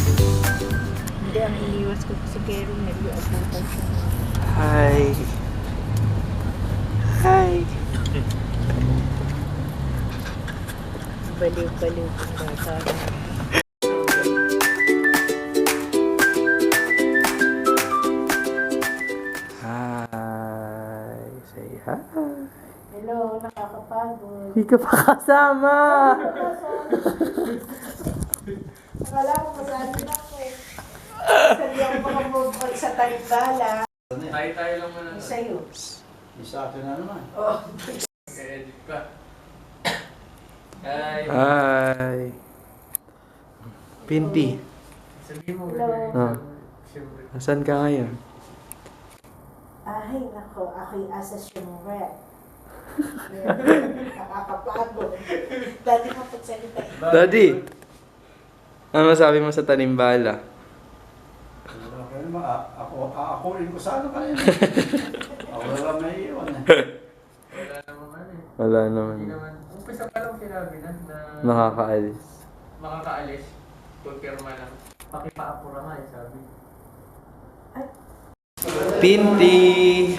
Hindi, ang iniwas ko si Kero, nag-iabutan siya. Hi. Hi. Baliw-baliw kong bata. Hi. Say hi. Hello, nakakapagod. Hindi ka pa kasama. Akala ko masali na ako. Sabi ako makamove sa Talibala. Tayo lang muna. Sa'yo. Isa akin na naman. Oh. Edit pa. Hi. Hi. Pinti. Sabihin mo. Hello. Siyempre. Nasaan ka ngayon? Ay, nako, ako'y asa siyang rep. Nakakapagod. Dati mapagsalita. Daddy. Ano masabi mo sa tanimbala? Okay naman, ako rin ko sana kayo. Ako lang may iwan eh. Wala naman eh. Wala Hindi naman. naman. Umpisa pa lang sinabi na Nakakaalis. makakaalis. Pagpirma lang. Pakipaapura nga eh, sabi. Pinti!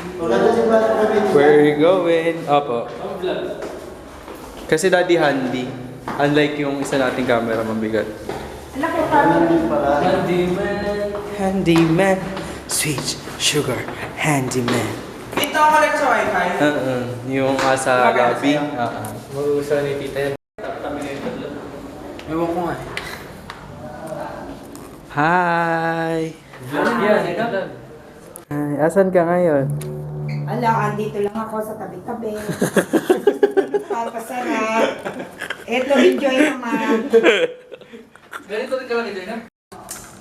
Where are you going? Opo. Kasi daddy handy. Unlike yung isa nating camera mabigat. Anak ko, kami. Handyman. Handyman. Sweet sugar. Handyman. Dito ako lang sa wifi. Yung asa gabi. Mag-uusa ni Tita yan. Kami na yung tatlo. Ewan ko nga eh. Hi! Yan, yan. Hi, asan ka ngayon? Ala, andito lang ako sa tabi-tabi. Papasarap. Eto, enjoy naman. Ganito rin ka lang ito na?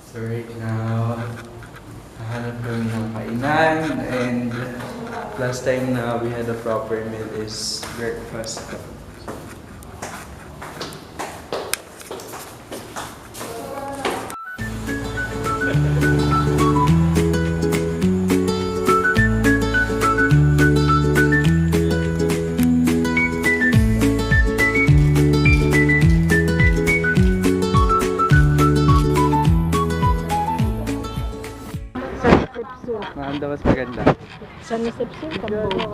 So right now, hahanap kami ng kainan and last time na we had a proper meal is breakfast. Maganda mas maganda. Sa reception, Cambodia.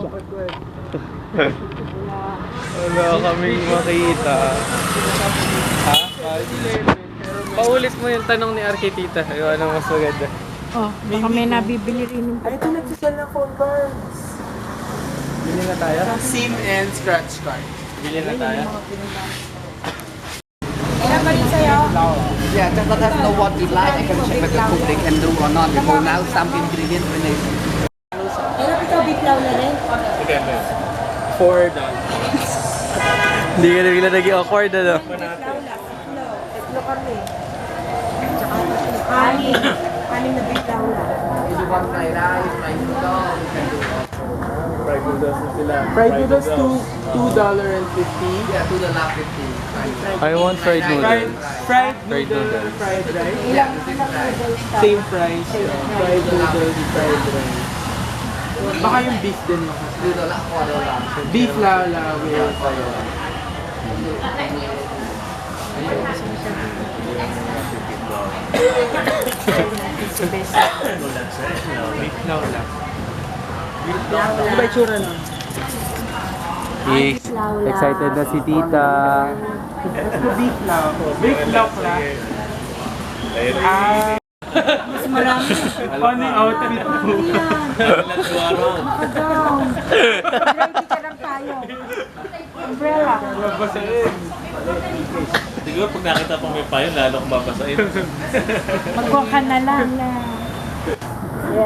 Wala kaming makita. Ha? Paulit mo yung tanong ni Arkitita. Yung anong mas maganda. Oh, baka may nabibili rin yung Ay, ito nagsasal ng phone cards. Bili na tayo? SIM and scratch card. Bili na tayo? Ilan ba rin sa'yo? Yeah, just let us know what you like. I can check with the cook they can do or not. Because now some ingredients when they... Ilan ito, biklaw na rin? $4. Hindi ka na bigla naging awkward ano? Biklaw lang. Tatlo kami. Tsaka anim na biklaw lang. If you want fried rice, fried noodle, we can do also. Fried noodles na sila. Fried noodles $2.50. Yeah, to the last 50. I want fried Fried, noodles. fried Fried noodle, noodles. fried rice. Yeah, the same price. Same price. Fried noodles, fried rice. Baka yung beef din makasama. To the last $4. Beef lala with beef lala. Ano ba itsura nun? Yes. Excited na si tita. Beef lala. Beef lala. Ah. Mas marami. Paano yung outfit mo? Madam. Ready ka lang tayo. Umbrella. Siguro pag nakita pang may payo, lalo kong babasahin. Magkuha ka na lang na.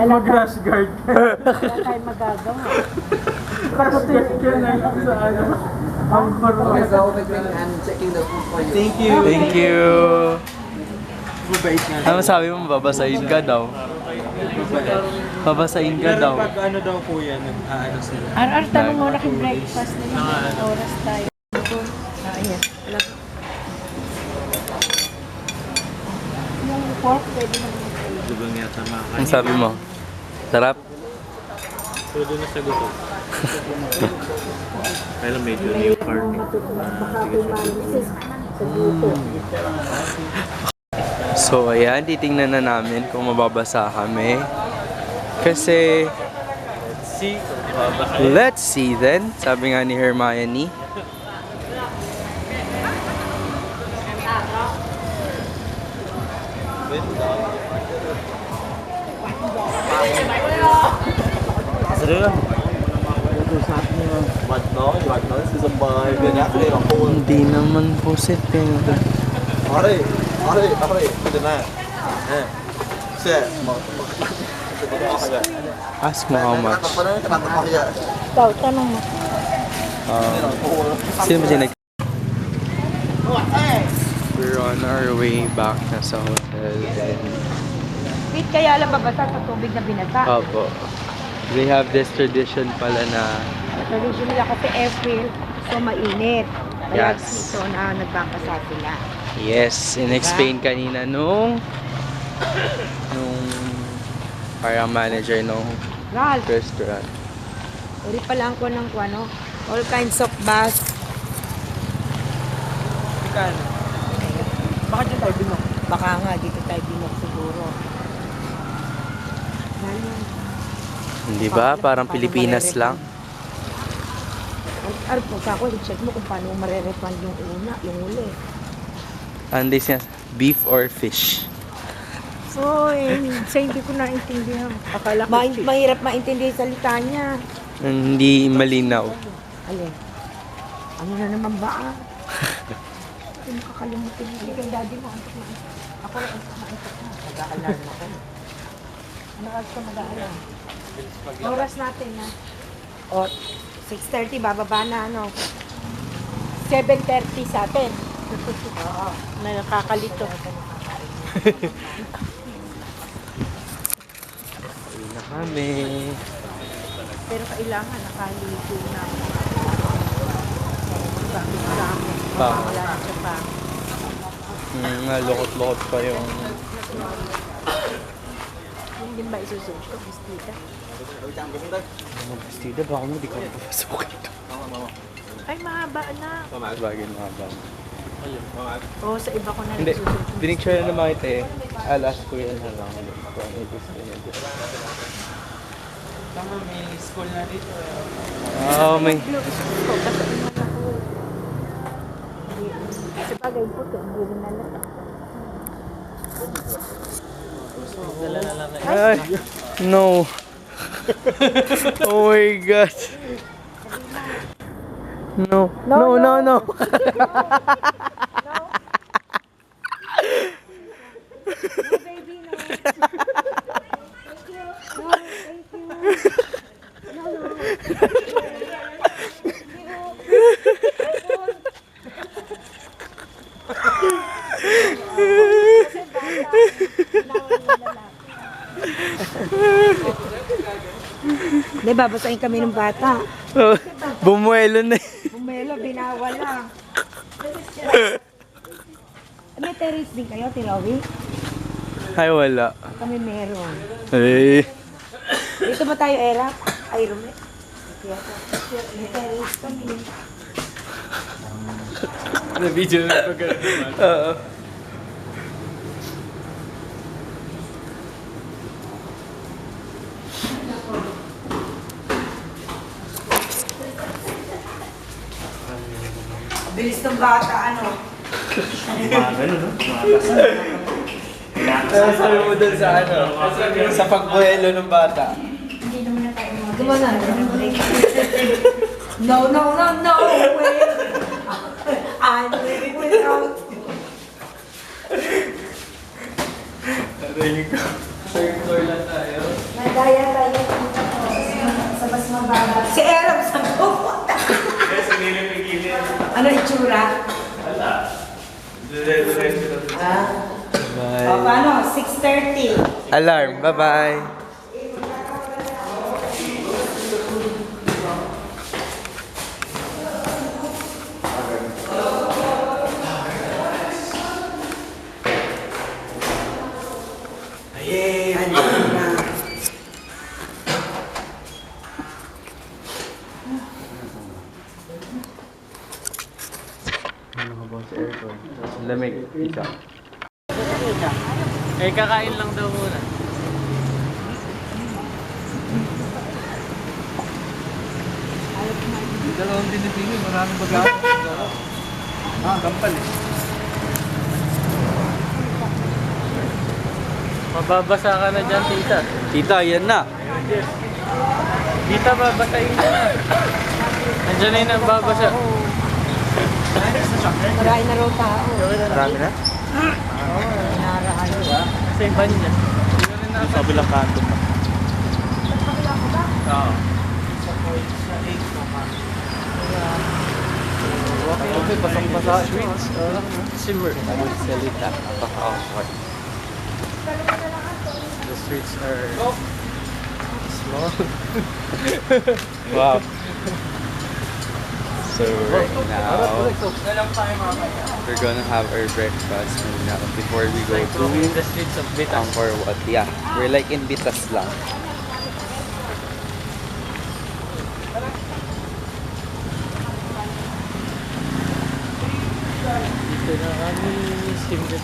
Mag-rush guard. Wala tayong magagawa. Get ka na lang sa ano. Ang Okay, marunong. so I'm checking the food for you. Thank you. Thank you. Mabait nga. Ano sabi mo? Babasahin ka daw. Babasahin ka Pero daw. pag ano daw po yan, ano sila. Ar-ar, tanong mo na kay breakfast na yung oras tayo. Ayan. Yung pork, pwede na Lubang yata Ang sabi mo? Sarap? Todo na sagot. Kaya lang medyo new car. So ayan, titingnan na namin kung mababasa kami. Kasi, See? let's see then, sabi nga ni Hermione. Hindi naman po si Pedro. Ask mo how much. Ikaw, tanong mo. Sino ba siya nag... We're on our way back na sa hotel. Wait, kaya alam babasa sa tubig na binasa. Opo. They have this tradition pala na... Tradition nila kasi April, so mainit. Kaya Yes. dito na nagbabasa sila. Yes, in-explain kanina nung parang manager nung Gal, restaurant. uri pa lang ko ng ano, all kinds of bass. Baka dyan tayo binok. Baka nga, dito tayo binok siguro. Hindi ba? Parang Pilipinas lang. Ano po, kako, i-check mo kung paano marerefund yung una, yung uli. Andy siya, beef or fish? So, hindi ko naintindihan. Akala ko Mahirap maintindihan yung salita niya. Hindi malinaw. Alin? Ano na naman ba? Hindi makakalimutin mo. Hindi kang daddy mo. Antok na. Ako rin antok na. Mag-aalarm ako. Ano ka mag-aalarm? Oras natin ha. O, 6:30 bababa na ano. 7:30 sa atin. Oo. Nakakalito. Uwi na kami. Pero kailangan nakaligo na. Bakit? Wala na siya pa. Lukot-lukot pa yung... Hindi ba isusunod ko, Christita? Pastida, baka mo di ka mapapasok ito. Ay, mahaba na. Bagay mga ba? Oo, sa iba ko na Hindi, nagsusunod. dinig-share na naman kita eh. I'll ask ko yan na lang. Kung ano gusto niya. tama, may school na dito. May... Sa bagay po ito, hindi rin nalata. Ay, no. Oh my God. No. No. Baby, no. Thank you. No, thank you. No. Kasi bata, hindi, babasahin kami ng bata. Bumuelo na eh. Bumelo, binawal lang. May terrace din kayo, Tilawi? Ay, wala. Kami meron. Ay. Dito ba tayo, Era? Ay, Rumi. May terrace kami. Na-video na pag Oo. Bilis ng bata, ano? Sabi mo dun sa ano? Sa pagbuelo ng bata. Gumana. No, way. I'm living without. Narinig ko. Third floor lang tayo. Nagaya tayo dito po sa mas mababa. Si Erap sa pupunta. Ano itsura? Bye. O, paano? 6:30. Alarm. Bye-bye. Nakabaw sa aircon. Lamig. Isa. Eh, kakain lang daw muna. Dalawang binibili, maraming bagay. Gampal eh. Mababasa ka na dyan, tita. Tita, yan na. Tita, babasahin ka na. Nandiyan na yung nagbabasa. Marami na raw tao. Marami na? Naraan. Sa iba niya. Sa bilang kanto pa. Oo. Okay, pasang-pasa. Simmer. Salita. Napaka-awkward. The streets are small. Wow. So right now, we're gonna have our breakfast muna before we go to The streets of Bitas. Angkor Wat. Yeah, we're like in Bitas lang. Dito na kami. Simmer.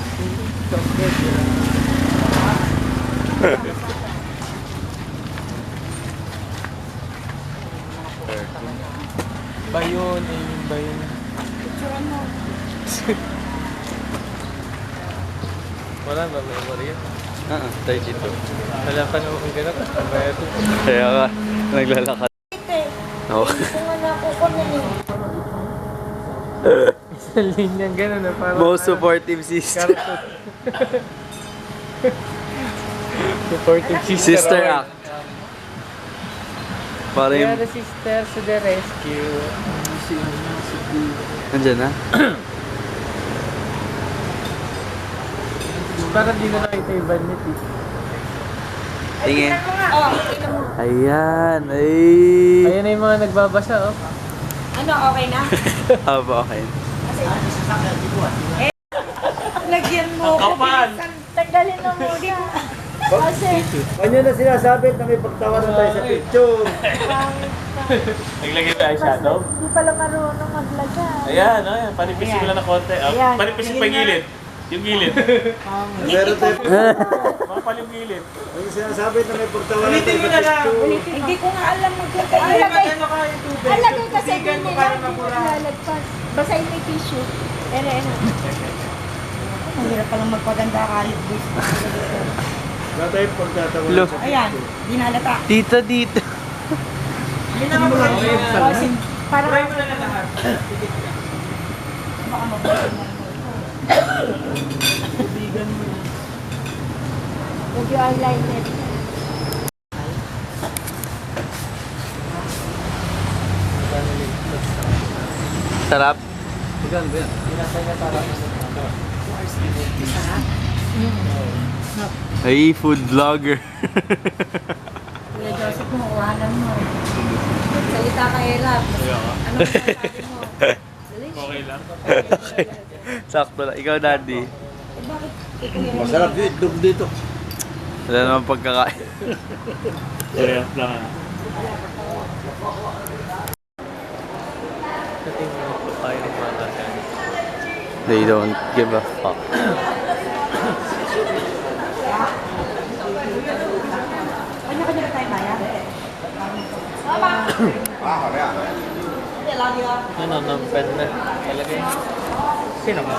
Bayon, eh, yung bayon. Wala ba memory yun? 32. Wala pa naman ganun. Bayad. Kaya nga, naglalakad. Oo. Isang linyang ganun na parang... Most supportive sister. Supportive Sister act. Para Kaya yung... the sister to the rescue. Nandiyan na? Parang di na nakita yung bandit eh. Tingin. Ayan. Ay. Ayan na yung mga nagbabasa oh. Ano, okay na? Haba okay. Lagyan mo. Kapal! Tanggalin na mo din. Kasi, Kanya na sinasabi na may pagtawanan tayo sa picture. Naglagay tayo shadow. hindi pala marunong maglagay. Ayan, ayan. Panipisin ko lang ng konti. Ayan. Panipisin pa yung gilid. Yung gilid. Meron tayo. Mapal yung gilid. Yung sinasabi na may pagtawanan tayo sa picture. Hindi ko nga alam maglagay. Alagay kasi hindi nila lalagpas. Basahin mo yung tissue. Ere, ang hirap palang magpaganda kahit gusto. Wala tayong pagtatawanan Lo. sa Ayan, picture. di nalata. Dito, dito. Para mo na lahat. Baka mabuhay mo. Huwag yung eyeliner. Sarap. Ay, food vlogger. Kuya Joseph, kumukuhanan mo. Salita ka, Elab. Ano sasabi mo? Okay lang. Okay. Sakto lang. Ikaw, Daddy. Bakit? Ikaw Masarap yung itlog dito. Wala naman pagkakain. Kaya lang. Natingin po tayo ng mga yan. They don't give a fuck. Kanya-kanya tayo bayad. Ano, numpad na. Talagay. Sino ba?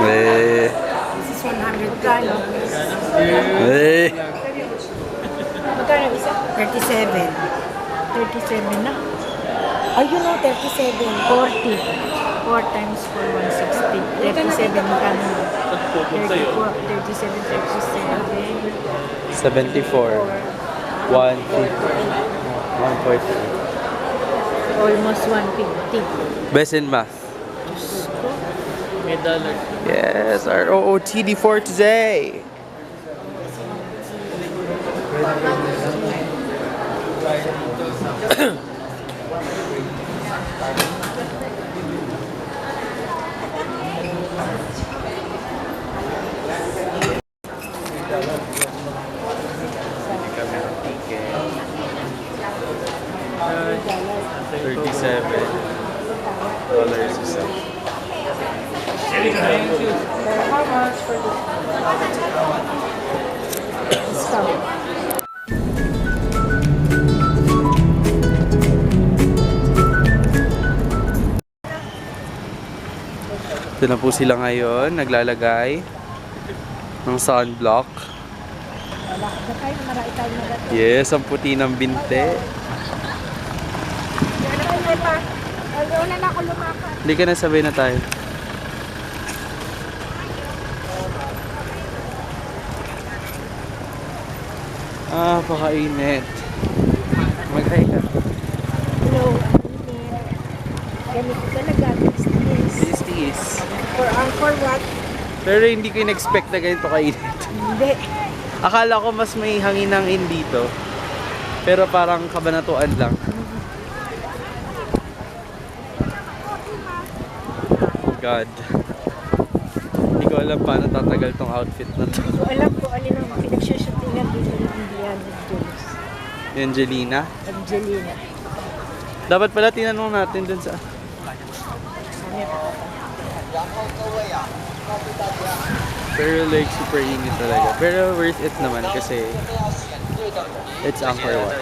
Eh. This is 100 ka, no? Eh. Magkano isa? 37. 37 na. Ayun o, 37. 40. 4 times 4, 160. 37 magkano? 34, 37, 37. 74. 150. 140. Almost 150. Best in math. May dollar. Yes, our OOTD for today. $37 isa. How much for this? Discount. Ito na po sila ngayon, naglalagay ng sunblock. Wala. Nakay, marami tayo na Yes, ang puti ng binte. Ano pa? Una na ako lumakad. Hindi ka na, sabay na tayo. Pakainit. Mag-hi ka. Hello, ganito talaga. Tiis-tiis. For what? Pero hindi ko in-expect na ganito kainit. Hindi. Akala ko mas may hangin dito. Pero parang kabanatuan lang. Oh God. Hindi ko alam paano tatagal tong outfit na to. So, alam ko alin ang pinagsushootingan dito ng Indiana Jones. Angelina. Angelina. Dapat pala tinanong natin dun sa... Pero like super init talaga. Pero worth it naman kasi it's Angkor Wat.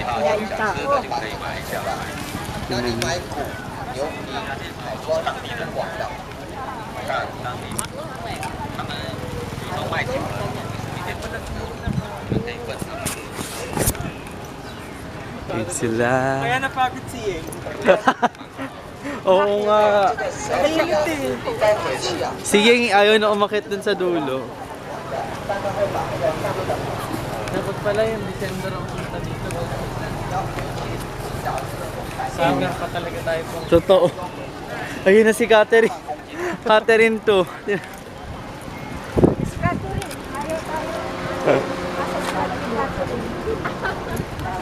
Kaya yung tao. Wait sila. Kaya napagod siya eh. Oo nga. Mainit eh. Sige, ayaw na umakit dun sa dulo. Dapat pala yung December ang punta dito. Summer pa talaga tayo po. Totoo. Ayun na si Catherine. Catherine to. Catherine, ayaw tayo.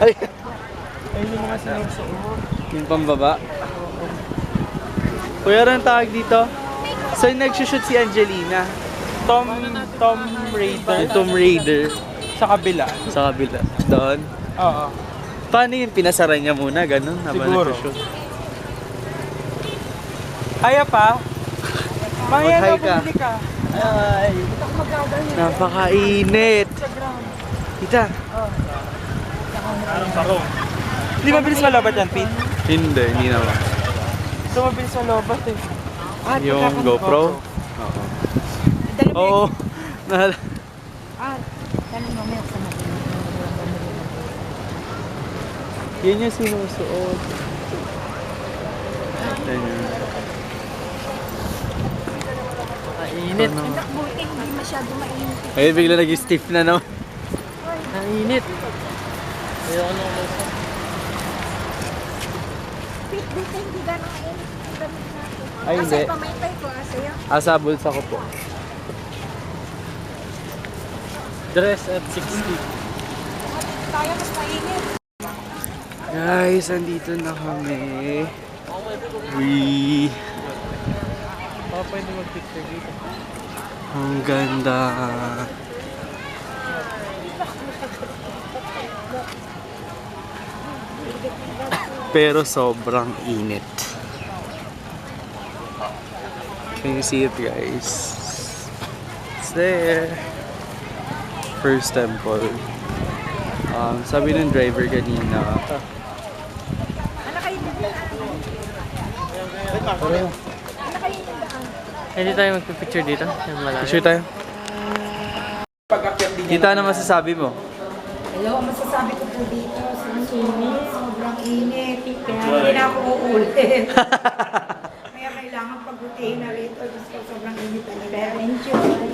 Ay, Ayun yung mga sinusuot. yung pambaba. Kuya, anong tawag dito? So, yung nagsushoot si Angelina. Tom Raider. Yung Tomb Raider. Sa kabila. Sa kabila. Doon. Oo. Paano yun? Pinasara niya muna, ganun? Habang Siguro. nagsushoot. Kaya pa? Maya Mag-hi daw, ka. bumili ka. Ay, napakainit. Kita. Anong sarong? Hindi mabilis malobat yan, Pete. Hindi naman. Ito mabilis malobat eh. Yung GoPro? Oo. Oo. Tanong mo sa mga. Yun yung sinusuot. Yan yun. Mainit. Anak, buti hindi masyado mainit. Ay, bigla nag-stiff na naman. Ang init. Ayoko nang umusap. Pete, dito hindi gano'ng mainit ang damit natin. Ay, hindi. Asa pamay ko, sa'yo. Sa bulsa ko po. Dress at 60. Tayo mas mainit. Guys, andito na kami. Uy, Baka pwede mag-picture dito. ang ganda. Pero sobrang init. Can you see it, guys? It's there. First temple. Sabi ng driver kanina, Ano kayo nagdaan? Ano kayo nagdaan? Hindi tayo mag-picture dito. Yung malayo. picture tayo. Kita na masasabi mo? Hello, ang masasabi ko po dito, sobrang init. Kaya hindi na ako uulit. Kaya kailangan pagbutiin na rito. Diyos ko, sobrang init talaga. Enjoy.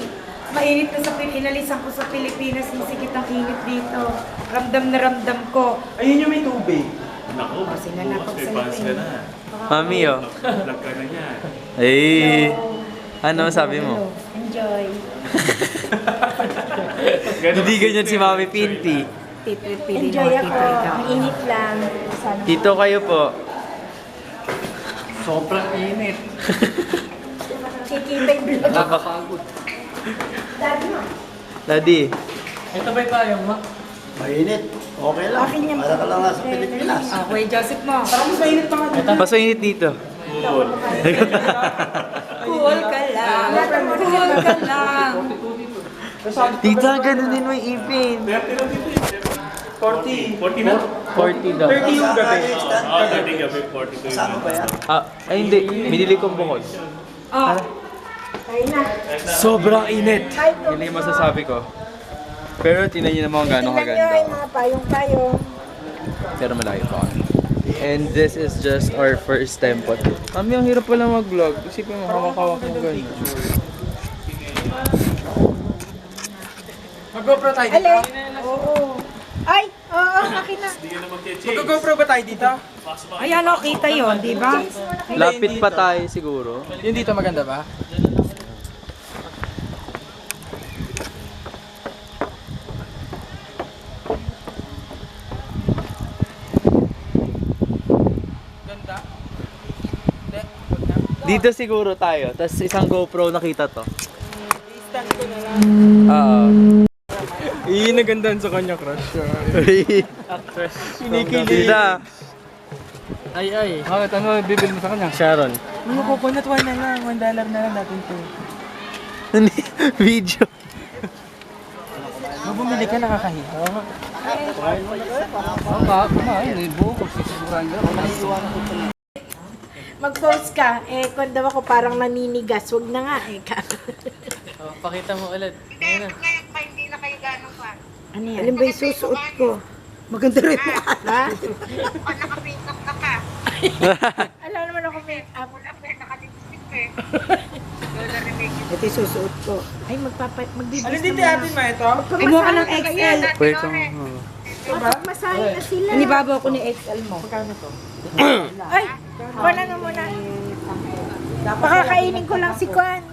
Mainit na sa inalisan ko sa Pilipinas. Masikit ang init dito. Ramdam na ramdam ko. Ayun yung may tubig. Naku, O, sila na bukas may fans ka na. Mami, oh. Vlog ka na niya. Ay, ano sabi mo? Enjoy. Hindi ganyan si Mami Pinty. Enjoy ako. Ang init lang. Sana. Dito kayo po. Sobrang init. Kikita yung vlog. Napakagod. Daddy mo. Daddy, Ito ba'y payong mo? Mainit. Okay lang. Akin yan. Para ka lang nasa Pilipinas. Kuya Joseph mo. Mas mainit dito. Cool ka lang. Cool ka lang. Tita, ganun din may ipin. 40. 40 na? 40 daw. 30 yung gabi. Oo, dating gabi, 42 Kasama ba yan? Ay hindi. Binili kong bukod. Oh. Kain na. Sobrang init. Hi, Yun yung masasabi ko. Pero tingnan nyo naman kung gano'ng Tingnan nyo yung kaganda. mga payong-payong. Pero malayo pa kami. And this is just our first time po. Mami, ang hirap pala mag-vlog. Isipin mo, hawak-hawak mo ganun. Mag-GoPro tayo dito? Alin? Oo. Ay, oo, akin na. Mag-GoPro ba tayo dito? Ayan o, kita yun, di ba? Lapit pa tayo siguro. Yung dito maganda ba? Ganda? Hindi, wag na. Dito siguro tayo. Tapos isang GoPro nakita to. Stand ko na lang. Oo. Nagandahan sa kanya, crush. Actress. Tita. Ay. Bakit? Ano bibili mo sa kanya? Sharon. Ano, coconut wine na lang. $1 na lang natin to. Video. Kung bumili ka, nakakahiya. Kumain, buo ko. Sisiguran nyo. Mag-post ka. Eh, kung daw ako parang naninigas, wag na nga eh. Oh, pakita mo ulit. Ayun na. Ano yan? Alin ba yung susuot ko? Maganda rin mo ka. Ha? Naka-makeup ka pa. Alam naman ako make-up. Naka-lipstick eh. Ito yung susuot ko. Ay, magbibis Alin dito atin ma ito? Kumuha ka ng XL. Wait lang. Masahe na sila. Inibabaw ko ni XL mo. Magkano to? Ay, wala na muna. Pakakainin ko lang si Kwan.